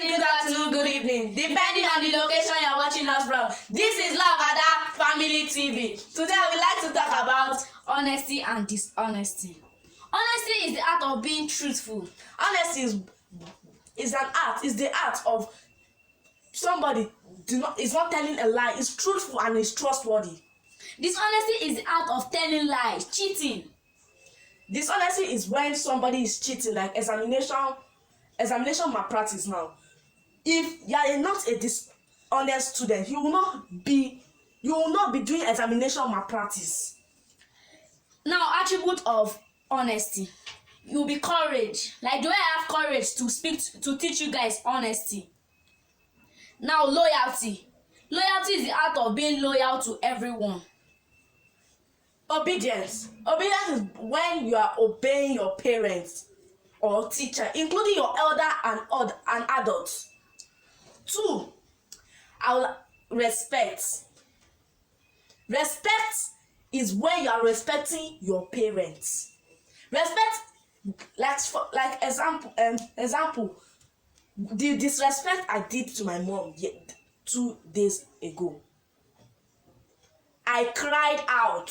Good afternoon, good evening, depending on the location you're watching us from. This is Love Ada Family TV. Today I would like to talk about honesty and dishonesty. Honesty is the art of being truthful. honesty is an art, is the art of somebody is not telling a lie, is truthful and is trustworthy. Dishonesty is the art of telling lies, cheating. Dishonesty is when somebody is cheating, like examination malpractice now. If you are not a dishonest student, you will not be doing examination malpractice. Now, attribute of honesty. You'll be courage. Like, do I have courage to to teach you guys honesty? Now, loyalty. Loyalty is the art of being loyal to everyone. Obedience is when you are obeying your parents or teacher, including your elder and adults. 2, respect is when you are respecting your parents. Respect, like example, the disrespect I did to my mom 2 days ago. I cried out.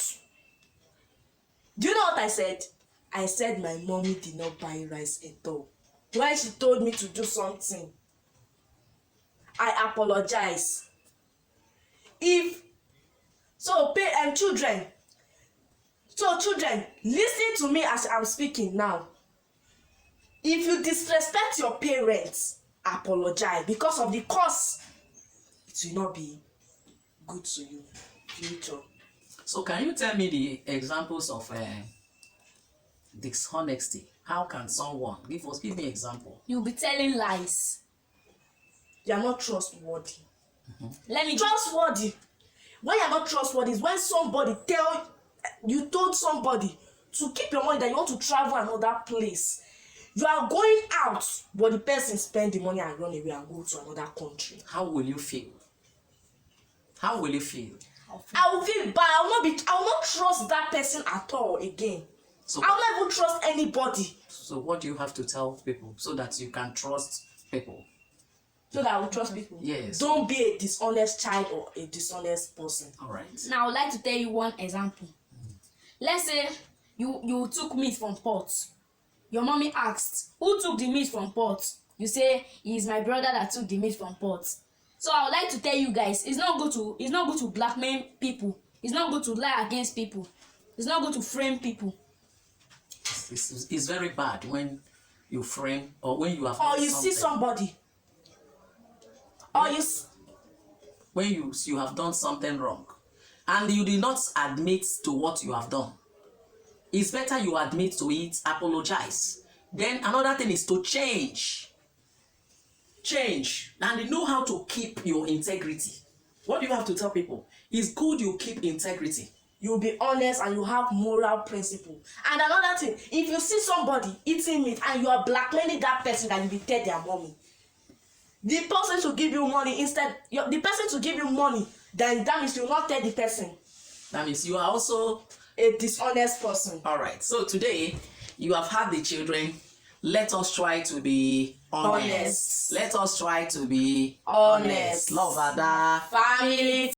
Do you know what I said? I said my mommy did not buy rice at all. When she told me to do something, I apologize. Children, listen to me as I'm speaking now. If you disrespect your parents, apologize, because of the cause it will not be good to you future. So can you tell me the examples of dishonesty? How can someone give me example? You'll be telling lies. You are not trustworthy. Let me Trustworthy. When you are not trustworthy is when somebody you told somebody to keep your money, that you want to travel another place. You are going out, but the person spend the money and run away and go to another country. How will you feel? How will you feel? I will feel bad. I will not trust that person at all again. So I will not even trust anybody. So what do you have to tell people so that you can trust people? So that I will trust people. Yes. Don't be a dishonest child or a dishonest person. All right. Now, I would like to tell you one example. Let's say you took meat from pot. Your mommy asked, who took the meat from pot? You say, it's my brother that took the meat from pot. So I would like to tell you guys, it's not good to blackmail people. It's not good to lie against people. It's not good to frame people. It's very bad when you frame or when you have or you see somebody. Or when you have done something wrong and you did not admit to what you have done. It's better you admit to it, apologize. Then another thing is to change, and know how to keep your integrity. What do you have to tell people? It's good you keep integrity. You'll be honest and you have moral principle. And another thing, if you see somebody eating meat and you are blackmailing that person that you will tell their mommy, the person should give you money instead. The person to give you money, then that means you will not tell the person. That means you are also a dishonest person. All right. So today you have had the children. Let us try to be honest. Let us try to be honest. Love Ada Family